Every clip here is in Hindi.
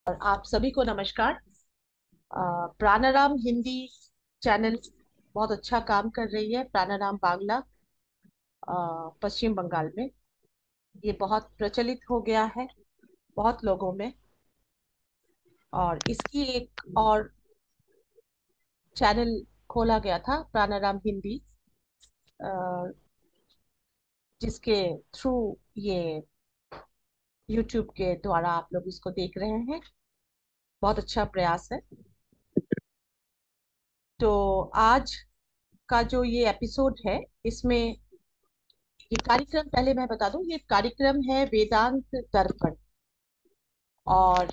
और आप सभी को नमस्कार। प्राणाराम हिंदी चैनल बहुत अच्छा काम कर रही है। प्राणाराम बांग्ला पश्चिम बंगाल में ये बहुत प्रचलित हो गया है बहुत लोगों में। और इसकी एक और चैनल खोला गया था प्राणाराम हिंदी, अ, जिसके थ्रू ये यूट्यूब के द्वारा आप लोग इसको देख रहे हैं। बहुत अच्छा प्रयास है। तो आज का जो ये एपिसोड है, इसमें ये कार्यक्रम, पहले मैं बता दूं, ये कार्यक्रम है वेदांत दर्पण। और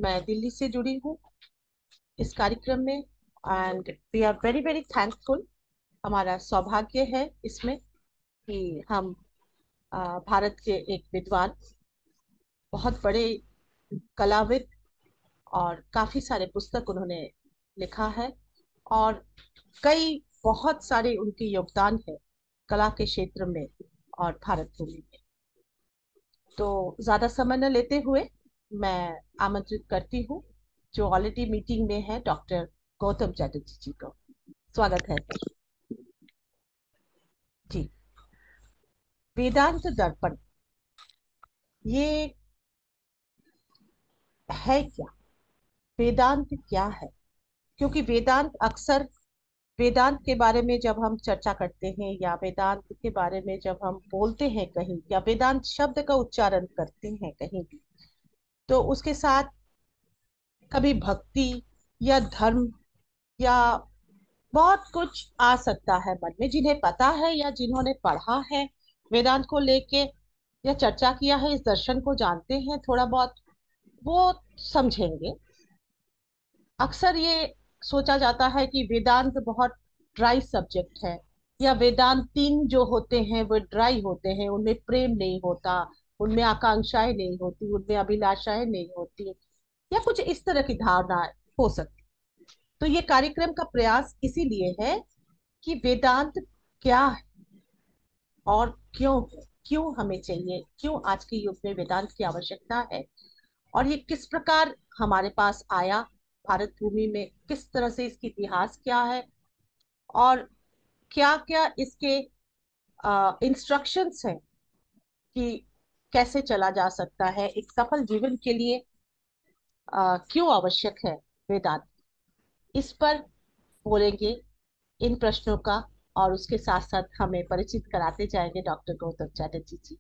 मैं दिल्ली से जुड़ी हूँ इस कार्यक्रम में। And we are very very thankful. हमारा सौभाग्य है इसमें कि हम भारत के एक विद्वान, बहुत बड़े कलाविद, और काफी सारे पुस्तक उन्होंने लिखा है, और कई बहुत सारे उनके योगदान है कला के क्षेत्र में और भारत भूमि में। तो ज्यादा समय न लेते हुए मैं आमंत्रित करती हूँ, जो ऑलरेडी मीटिंग में है, डॉक्टर गौतम चैटर्जी जी को। स्वागत है सर जी। वेदांत दर्पण ये है क्या? वेदांत क्या है? क्योंकि वेदांत अक्सर, वेदांत के बारे में जब हम चर्चा करते हैं या वेदांत के बारे में जब हम बोलते हैं कहीं, या वेदांत शब्द का उच्चारण करते हैं कहीं भी, तो उसके साथ कभी भक्ति या धर्म या बहुत कुछ आ सकता है मन में। जिन्हें पता है या जिन्होंने पढ़ा है वेदांत को लेके या चर्चा किया है, इस दर्शन को जानते हैं थोड़ा बहुत, वो समझेंगे। अक्सर ये सोचा जाता है कि वेदांत बहुत ड्राई सब्जेक्ट है, या वेदांतीन जो होते हैं वो ड्राई होते हैं, उनमें प्रेम नहीं होता, उनमें आकांक्षाएं नहीं होती, उनमें अभिलाषाएं नहीं होती, या कुछ इस तरह की धारणा हो सकती। तो ये कार्यक्रम का प्रयास इसीलिए है कि वेदांत क्या है और क्यों है, क्यों हमें चाहिए, क्यों आज के युग में वेदांत की आवश्यकता है, और ये किस प्रकार हमारे पास आया भारत भूमि में, किस तरह से इसकी इतिहास क्या है, और क्या क्या इसके इंस्ट्रक्शंस हैं कि कैसे चला जा सकता है एक सफल जीवन के लिए। क्यों आवश्यक है वेदांत, इस पर बोलेंगे, इन प्रश्नों का। और उसके साथ साथ हमें परिचित कराते जाएंगे डॉक्टर गौतम चैटर्जी जी।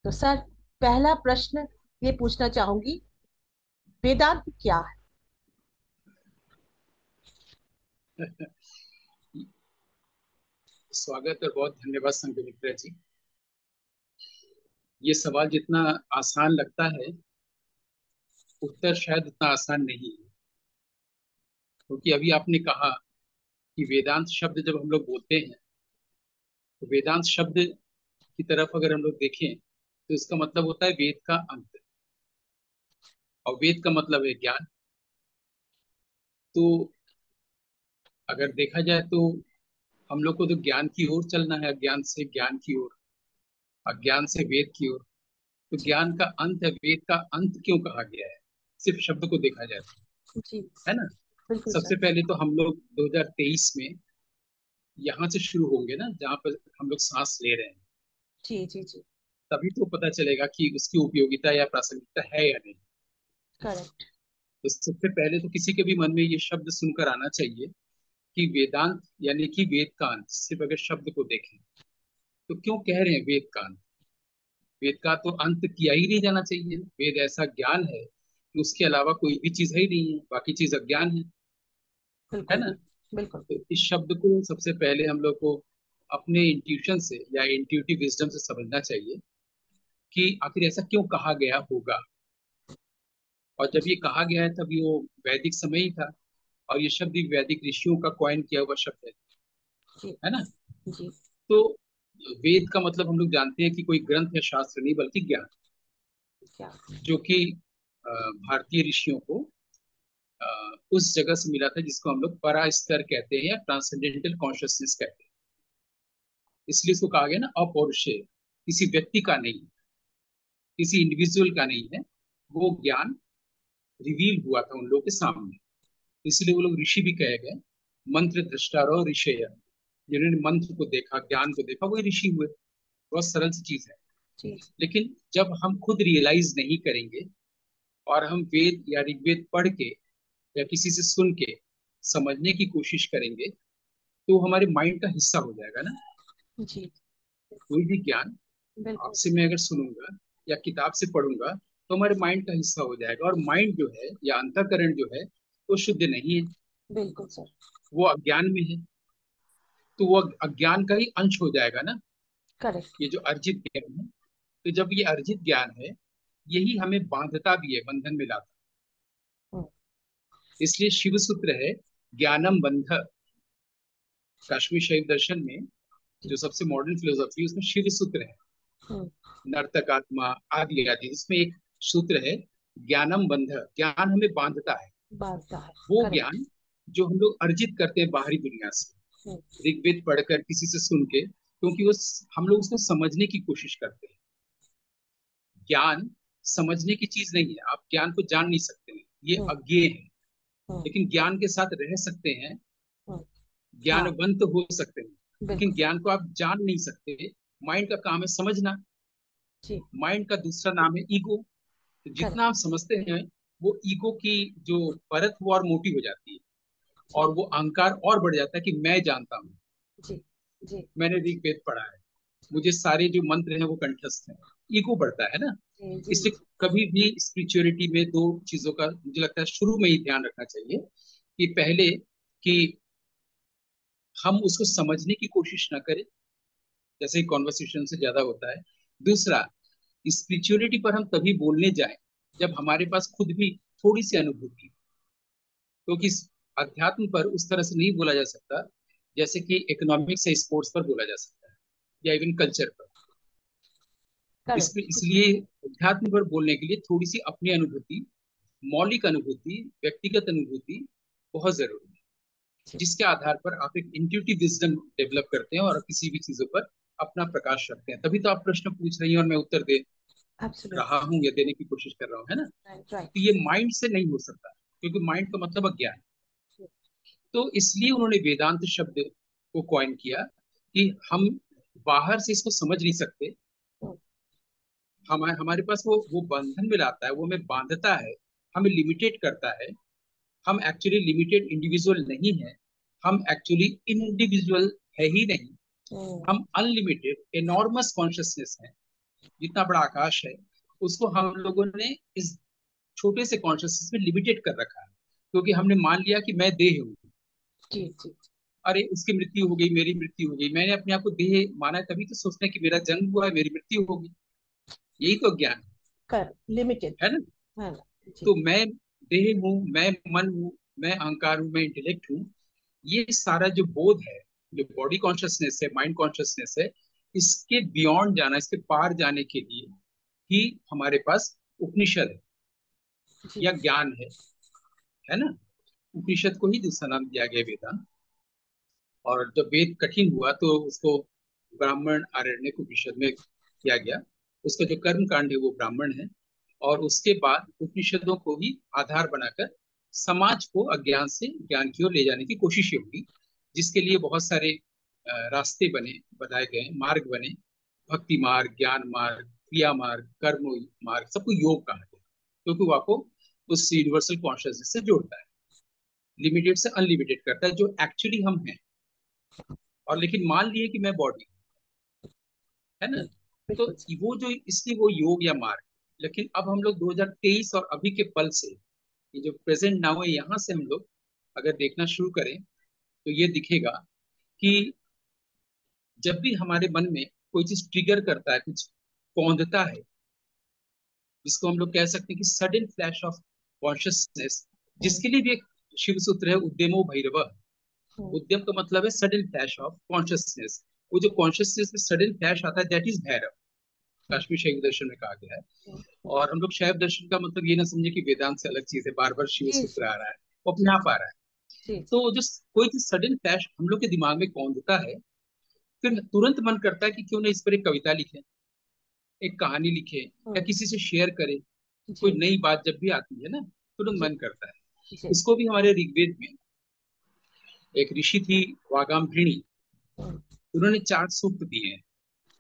तो सर, पहला प्रश्न ये पूछना चाहूंगी, वेदांत क्या है? स्वागत और बहुत धन्यवाद संघमित्रा जी। ये सवाल जितना आसान लगता है, उत्तर शायद उतना आसान नहीं है। क्योंकि अभी आपने कहा कि वेदांत शब्द जब हम लोग बोलते हैं, तो वेदांत शब्द की तरफ अगर हम लोग देखें तो इसका मतलब होता है वेद का अंत। और वेद का मतलब है ज्ञान। तो अगर देखा जाए तो हम लोग को तो ज्ञान की ओर चलना है, अज्ञान से ज्ञान की ओर, अज्ञान से वेद की ओर। तो जी ज्ञान का अंत है, वेद का अंत क्यों कहा गया है? सिर्फ शब्द को देखा जाए तो, जी। है ना। बिल्कुल सबसे सर। पहले तो हम लोग 2023 में यहाँ से शुरू होंगे ना, जहाँ पर हम लोग सांस ले रहे हैं। जी जी जी। तभी तो पता चलेगा कि उसकी उपयोगिता या प्रासंगिकता है या नहीं। करेक्ट। तो सबसे पहले तो किसी के भी मन में ये शब्द सुनकर आना चाहिए कि वेदांत यानी कि वेद का अंत। सिर्फ अगर शब्द को देखें तो क्यों कह रहे हैं वेद का अंत? वेद का तो अंत किया ही नहीं जाना चाहिए। वेद ऐसा ज्ञान है कि उसके अलावा कोई भी चीज है ही नहीं है, बाकी चीज अज्ञान है बिल्कुल ना। बिल्कुल बिल्कुल। तो इस शब्द को सबसे पहले हम लोग को अपने इंट्यूशन से या इंट्यूटिव विजडम से समझना चाहिए कि आखिर ऐसा क्यों कहा गया होगा। और जब ये जी कहा गया है तब ये वो वैदिक समय ही था। और ये शब्द भी वैदिक ऋषियों का कॉइन किया हुआ शब्द जी है ना। जी। तो वेद का मतलब हम लोग जानते हैं कि कोई ग्रंथ या शास्त्र नहीं, बल्कि ज्ञान, क्या? जो कि भारतीय ऋषियों को उस जगह से मिला था जिसको हम लोग परा स्तर कहते हैं या ट्रांसेंडेंटल कॉन्शियसनेस कहते हैं। इसलिए इसको कहा गया ना अपौरुषेय, किसी व्यक्ति का नहीं, किसी इंडिविजुअल का नहीं है, वो ज्ञान रिवील हुआ था उन लोगों के सामने। इसलिए वो लोग ऋषि भी कहे गए। मंत्र दृष्टारो ऋषय, जिन्होंने मंत्र को देखा, ज्ञान को देखा, वही ऋषि हुए। बहुत सरल सी चीज है। जी लेकिन जब हम खुद रियलाइज नहीं करेंगे और हम वेद या ऋग्वेद पढ़ के या किसी से सुन के समझने की कोशिश करेंगे, तो वो हमारे माइंड का हिस्सा हो जाएगा ना। जी। कोई भी ज्ञान बिल्कुल। आपसे मैं अगर सुनूंगा या किताब से पढ़ूंगा तो हमारे माइंड का हिस्सा हो जाएगा, और माइंड जो है या अंतःकरण जो है वो शुद्ध नहीं है, बिल्कुल सर। वो अज्ञान में है। तो वो अज्ञान का ही अंश हो जाएगा ना, करेक्ट। ये जो अर्जित ज्ञान है। तो जब ये अर्जित ज्ञान है, यही हमें बांधता भी है, बंधन में लाता है। इसलिए शिव सूत्र है ज्ञानम बंध। काश्मीर शैव दर्शन में जो जी। सबसे मॉडर्न फिलोसॉफी है उसमें शिव सूत्र है। हम्म। नर्तकात्मा आदि आदि, इसमें एक सूत्र है ज्ञानम बंध। ज्ञान हमें बांधता है। बांधता है। वो करेक्ट। ज्ञान जो हम लोग अर्जित करते हैं बाहरी दुनिया हम्म। से, ऋग्वेद पढ़कर, किसी से सुन के, क्योंकि वो हम लोग उसको समझने की कोशिश करते हैं। ज्ञान समझने की चीज नहीं है, आप ज्ञान को जान नहीं सकते हैं, ये हम्म। अज्ञेय है। हम्म। लेकिन ज्ञान के साथ रह सकते हैं, हम्म। हाँ। ज्ञानवंत हो सकते हैं। लेकिन बिल्कुल सर। ज्ञान को आप जान नहीं सकते। माइंड का काम है समझना। जी। माइंड का दूसरा नाम है ईगो। तो जितना करेक्ट। आप समझते हैं, वो ईगो की जो परत वो और मोटी हो जाती है, जी। और वो अहंकार और बढ़ जाता है कि मैं जानता हूँ, जी। जी। मैंने ऋग्वेद पढ़ा है, मुझे सारे जो मंत्र हैं वो कंठस्थ हैं। ईगो बढ़ता है ना। जी। जी। इसलिए कभी भी स्पिरिचुअलिटी में दो चीजों का मुझे लगता है शुरू में ही ध्यान रखना चाहिए, कि पहले कि हम उसको समझने की कोशिश ना करें, जैसे कॉन्वर्सेशन से ज्यादा होता है। दूसरा, स्पिरिचुअलिटी पर हम तभी बोलने जाएं जब हमारे पास खुद भी थोड़ी सी अनुभूति हो। क्योंकि इस अध्यात्म पर उस तरह से नहीं बोला जा सकता जैसे कि इकोनॉमिक्स या स्पोर्ट्स पर बोला जा सकता है, या इवन कल्चर पर। करेक्ट। इसलिए अध्यात्म पर बोलने के लिए थोड़ी सी अपनी अनुभूति, मौलिक अनुभूति, व्यक्तिगत अनुभूति बहुत जरूरी है, जी। जिसके आधार पर आप एक इंट्यूटिव विजडम डेवलप करते हैं और किसी भी चीजों पर अपना प्रकाश रखते हैं। तभी तो आप प्रश्न पूछ रही हैं और मैं उत्तर दे रहा एब्सोल्युटली। हूँ या देने की कोशिश कर रहा हूँ, है ना। राइट तो राइट। ये माइंड से नहीं हो सकता, क्योंकि माइंड का मतलब अज्ञान है। तो इसलिए उन्होंने वेदांत शब्द को कॉइन किया, कि हम बाहर से इसको समझ नहीं सकते। हमारे पास वो बंधन में लाता है, वो हमें बांधता है, हमें लिमिटेड करता है। हम एक्चुअली लिमिटेड इंडिविजुअल नहीं है, हम एक्चुअली इंडिविजुअल है ही नहीं। हम अनलिमिटेड एनॉर्मस कॉन्शियसनेस है। जितना बड़ा आकाश है, उसको हम लोगों ने इस छोटे से कॉन्शियसनेस में लिमिटेड कर रखा है, क्योंकि हमने मान लिया कि मैं देह हूँ। जी जी। अरे उसकी मृत्यु हो गई, मेरी मृत्यु हो गई, मैंने अपने आप को देह माना है, तभी तो सोचते हैं कि मेरा जन्म हुआ है, मेरी मृत्यु होगी। यही तो ज्ञान कर लिमिटेड। है ना। है ना। जी। तो मैं देह हूँ, मैं मन हूँ, मैं अहंकार हूँ, मैं इंटेलेक्ट हूँ। ये सारा जो बोध है, जो बॉडी कॉन्शियसनेस है, माइंड कॉन्शियसनेस है, इसके बियॉन्ड जाना, इसके पार जाने के लिए ही हमारे पास उपनिषद है जी। या ज्ञान है ना। उपनिषद को ही दूसरा नाम दिया गया वेदांत। और जब वेद कठिन हुआ तो उसको ब्राह्मण आरण्यक उपनिषद में किया गया। उसका जो कर्म कांड है वो ब्राह्मण है। और उसके बाद उपनिषदों को ही आधार बनाकर समाज को अज्ञान से ज्ञान की ओर ले जाने की कोशिश होगी, जिसके लिए बहुत सारे रास्ते बनाए गए, मार्ग बने। भक्ति मार्ग, ज्ञान मार्ग, क्रिया मार्ग, कर्म मार्ग, सबको योग कहा गया, क्योंकि वो आपको उस यूनिवर्सल कॉन्शियसनेस से जोड़ता है, लिमिटेड से अनलिमिटेड करता है, जो एक्चुअली हम हैं। और लेकिन मान लिए कि मैं बॉडी, है ना। तो बिल्कुल सर। वो जो, इसलिए वो योग या मार्ग। लेकिन अब हम लोग 2023 और अभी के पल से, ये जो प्रेजेंट नाउ है, यहाँ से हम लोग अगर देखना शुरू करें तो ये दिखेगा कि जब भी हमारे मन में कोई चीज ट्रिगर करता है, कुछ कौंधता है, जिसको हम लोग कह सकते हैं कि सडन फ्लैश ऑफ कॉन्शियसनेस, हम्म। जिसके लिए भी एक शिव सूत्र है, उद्यमो भैरव। हम्म। उद्यम का मतलब है सडन फ्लैश ऑफ कॉन्शियसनेस। वो जो कॉन्शियसनेस में सडन फ्लैश आता है, दैट इज भैरव। हम्म। काश्मीर शैव दर्शन में कहा गया है। हम्म। और हम लोग शैव दर्शन का मतलब ये ना समझे कि वेदांत से अलग चीज है, बार बार शिव जी सूत्र जी। आ रहा है, वो जी अपने आप आ रहा है। जी। तो जो कोई चीज सडन फ्लैश हम लोग के दिमाग में कौन देता है, फिर तुरंत मन करता है कि क्यों ना इस पर एक कविता लिखे, एक कहानी लिखे, या हम्म। किसी से शेयर करें, कोई जी। नई बात जब भी आती है ना, तुरंत जी। मन करता है। जी। इसको भी हमारे ऋग्वेद में एक ऋषि थी, वागाम्भृणी। हम्म। उन्होंने 4 सूक्त दिए हैं।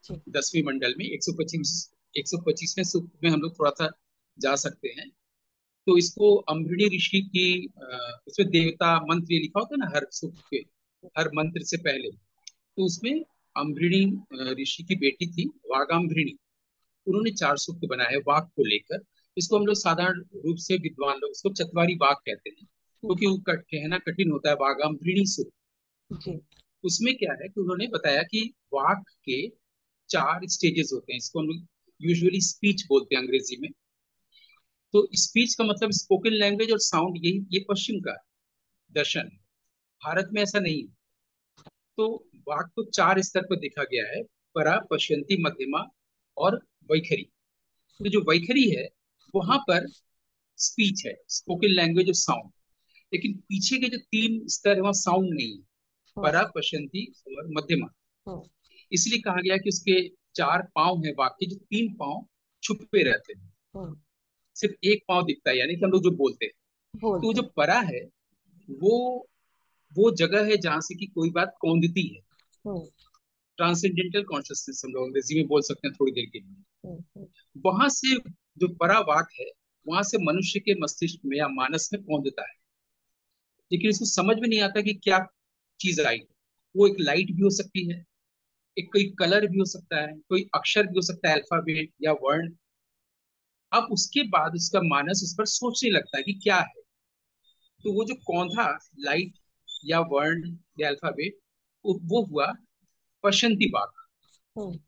जी। 10वीं मंडल में 125वें सूक्त में हम लोग थोड़ा सा जा सकते हैं। तो इसको अम्भृणी ऋषि की उसमें देवता मंत्र ये लिखा होता है ना हर सूक्त के, हर मंत्र से पहले। तो उसमें अम्भृणी ऋषि की बेटी थी, वागाम्भृणी। उन्होंने 4 सूक्त बनाए हैं वाक को लेकर। इसको हम लोग साधारण रूप से विद्वान लोग इसको चतवारी वाक कहते हैं, हम्म। क्योंकि वो कहना कठिन होता है, वागाम्भृणी सूक्त। जी। उसमें क्या है कि उन्होंने बताया कि वाक के 4 स्टेजेस होते हैं। इसको हम लोग यूजुअली स्पीच बोलते हैं अंग्रेजी में। तो स्पीच का मतलब स्पोकन लैंग्वेज और साउंड, यही ये पश्चिम का दर्शन है। भारत में ऐसा नहीं है। तो वाक को 4 स्तर पर देखा गया है, परा, पश्यंती, मध्यमा और वैखरी। तो जो वैखरी है, वहां पर स्पीच है, स्पोकन लैंग्वेज और साउंड। लेकिन पीछे के जो 3 स्तर है वहाँ साउंड नहीं है, हम्म। परा, पश्यंती और मध्यमा। हम्म। इसलिए कहा गया कि उसके 4 पाँव हैं वाक के, जो 3 पाँव छुपे रहते हैं। हम्म। सिर्फ एक पाँव दिखता है, यानी कि हम लोग जो बोलते हैं। तो वो बोलते जो हैं। परा है, वो वो जगह है जहां से कि कोई बात कौंधती है। हम्म। ट्रांसेंडेंटल कॉन्शियसनेस हम लोग अंग्रेजी में बोल सकते हैं थोड़ी देर के लिए। हम्म। वहां से जो परावाक है, वहां से मनुष्य के मस्तिष्क में या मानस में पहुंचता है। लेकिन इसको समझ में नहीं आता कि क्या चीज आई। वो एक लाइट भी हो सकती है, एक कोई कलर भी हो सकता है, कोई अक्षर भी हो सकता है, अल्फाबेट या वर्ण। अब उसके बाद उसका मानस उस पर सोचने लगता है कि क्या है। तो वो जो कौंधा, लाइट या वर्ण या अल्फाबेट, वो हुआ पशंती बाग। हम्म।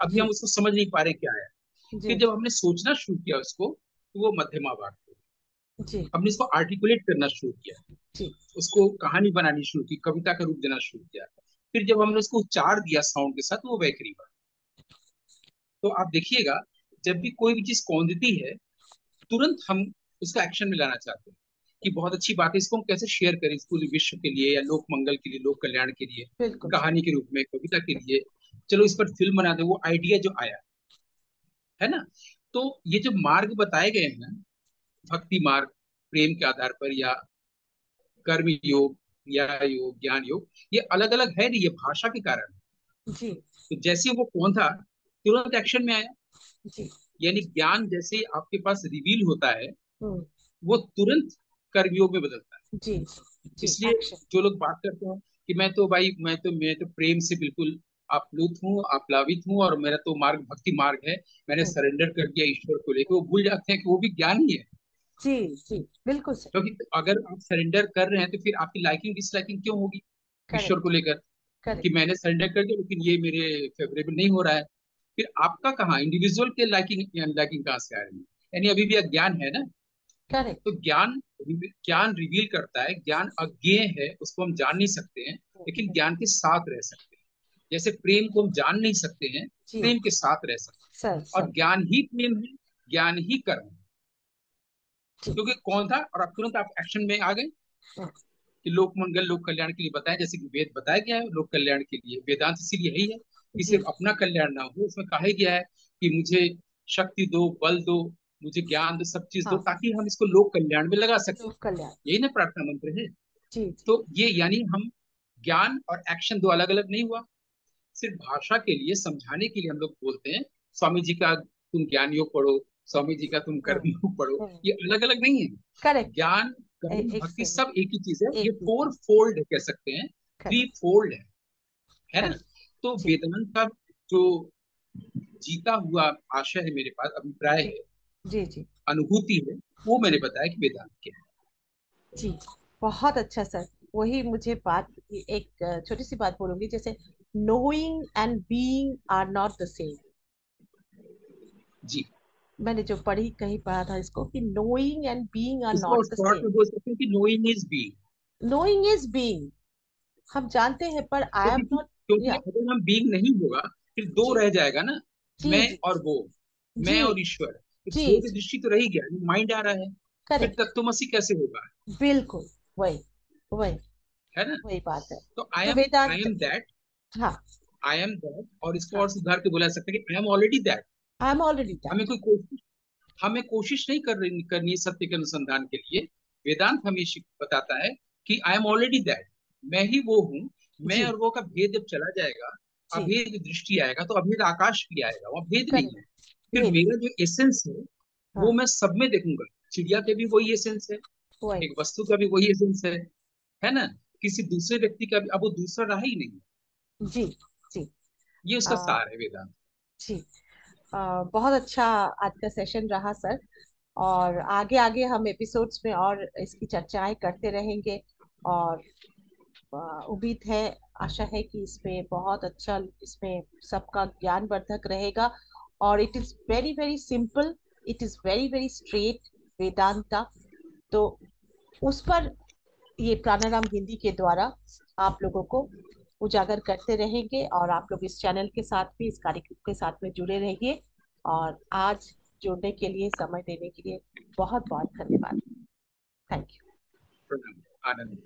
अभी हम जी। उसको समझ नहीं पा रहे क्या है। फिर जी। जब हमने सोचना शुरू किया उसको, तो वो मध्यमा बाग थी। जी। हमने इसको आर्टिकुलेट करना शुरू किया, जी। उसको कहानी बनानी शुरू की, कविता का रूप देना शुरू किया। फिर जब हमने उसको उच्चार दिया साउंड के साथ, तो वो वैखरी बाग। तो आप देखिएगा, जब भी कोई भी चीज कौंधती है, तुरंत हम उसका एक्शन में लाना चाहते हैं कि बहुत अच्छी बात है, इसको हम कैसे शेयर करें, इसको विश्व के लिए या लोक मंगल के लिए, लोक कल्याण के लिए, बिल्कुल सही। कहानी के रूप में, कविता के लिए। चलो इस पर फिल्म बना दे, वो आइडिया जो आया है ना। तो ये जो मार्ग बताए गए हैं, भक्ति मार्ग, प्रेम के आधार पर, या कर्म योग, या योग, ज्ञान योग, ये अलग अलग है नहीं, ये भाषा के कारण है। जी। तो जैसे वो कौन था, तुरंत एक्शन में आया। जी। यानी ज्ञान जैसे आपके पास रिवील होता है, हम्म। वो तुरंत कर्मयोग में बदलता है। जी। जी। इसलिए एक्शन। जो लोग बात करते हैं कि मैं तो भाई, मैं तो प्रेम से बिल्कुल आप्लुत हूँ, आप्लावित हूँ, और मेरा तो मार्ग भक्ति मार्ग है, मैंने हम्म। सरेंडर कर दिया ईश्वर को लेकर, वो भूल जाते हैं कि वो भी ज्ञान ही है। जी। जी। बिल्कुल सही। क्योंकि अगर आप सरेंडर कर रहे हैं, तो फिर आपकी लाइकिंग डिसलाइकिंग क्यों होगी ईश्वर को करेक्ट। लेकर, कि करेक्ट। मैंने सरेंडर कर दिया लेकिन ये मेरे फेवरेबल नहीं हो रहा है। फिर आपका कहाँ इंडिविजुअल के लाइकिंग अनलाइकिंग कहाँ से आ रही है? यानी अभी भी अज्ञान है ना। करेक्ट। तो ज्ञान ज्ञान रिवील करता है, ज्ञान अज्ञेय है, उसको हम जान नहीं सकते हैं, लेकिन ज्ञान के साथ रह सकते हैं। जैसे प्रेम को हम जान नहीं सकते हैं, जी। प्रेम के साथ रह सकते सर हैं। सर। और ज्ञान ही प्रेम है, ज्ञान ही कर्म है। जी। क्योंकि कौन था, और आप तुरंत आप एक्शन में आ गए हम्म। कि लोक मंगल, लोक कल्याण के लिए बताया, जैसे कि वेद बताया गया है लोक कल्याण के लिए। वेदांत इसीलिए यही है कि जी। सिर्फ अपना कल्याण ना हो, उसमें कहा गया है कि मुझे शक्ति दो, बल दो, मुझे ज्ञान दो, सब चीज दो, हाँ। ताकि हम इसको लोक कल्याण में लगा सकें। लोक कल्याण। यही ना प्रार्थना मंत्र है। जी। जी। तो ये यानी हम ज्ञान और एक्शन दो अलग अलग नहीं हुआ। सिर्फ भाषा के लिए, समझाने के लिए हम लोग बोलते हैं स्वामी जी का तुम ज्ञान योग पढ़ो, स्वामी जी का तुम कर्म हम्म। योग पढ़ो, हम्म। ये अलग अलग नहीं है। करेक्ट। ज्ञान, कर्म, एक भक्ति से सब एक ही चीज है। ये एक ही फोर चीज। फोल्ड कह सकते हैं, थ्री करेक्ट। फोल्ड है ना। करेक्ट। तो जी। वेदांत का जो जीता हुआ आशय है, मेरे पास अभिप्राय जी। है, जी। जी। अनुभूति है, वो मैंने जी। बताया कि वेदांत क्या है। जी। बहुत अच्छा सर। वही मुझे बात, एक छोटी सी बात बोलूंगी, जैसे knowing and being are not the same. जी। मैंने जो पढ़ी, कहीं पढ़ा था इसको, कि नोइंग एंड बीइंग आर इसको नॉट द शॉर्ट सेम। में बोल सकते हैं कि knowing is being. Knowing is being. हम जानते हैं, पर आई एम नॉट। क्योंकि या। अगर हम बीइंग नहीं होगा, फिर दो जी। रह जाएगा ना, जी। मैं जी। और वो, जी। मैं और ईश्वर। तो जी। दो की जी। दृष्टि तो रह ही गया, माइंड आ रहा है। फिर करेक्ट। तत्वमसी कैसे होगा? बिल्कुल। वही। वही। है ना। वही बात है। तो तो आई वेदांत। एम दैट, हाँ। आई एम दैट, और इसको हाँ। और सुधार के बोला जा सकता है कि I am already that. I am already हमें दैट। कोई कोशिश हमें कोशिश नहीं करनी है सत्य के अनुसंधान के लिए। वेदांत हमें बताता है कि आई एम ऑलरेडी दैट, मैं ही वो हूँ। मैं जी और वो का भेद जब चला जाएगा, जी। अभेद दृष्टि आएगा, तो अभेद आकाश भी आएगा, वहाँ भेद नहीं है। करेक्ट। फिर भेद मेरा नहीं। जो एसेंस है वो हाँ। मैं सब में देखूंगा। चिड़िया के भी वही एसेंस है, वही। एक वस्तु का भी वही एसेंस है ना। किसी दूसरे व्यक्ति का भी अब वो दूसरा रहा ही नहीं। जी जी। ये उसका आ, सार है वेदांत। जी। बहुत अच्छा आज का सेशन रहा सर। और आगे आगे हम एपिसोड्स में और इसकी चर्चाएं करते रहेंगे। और उम्मीद है, आशा है कि इसमें बहुत अच्छा, इसमें सबका ज्ञानवर्धक रहेगा। और it is very very simple, it is very very straight, Vedanta. तो उस पर ये प्राणायाम हिंदी के द्वारा आप लोगों को उजागर करते रहेंगे। और आप लोग इस चैनल के साथ भी, इस कार्यक्रम के साथ में जुड़े रहिए। और आज जुड़ने के लिए, समय देने के लिए बहुत बहुत धन्यवाद। Thank you. प्रणाम। आनंद।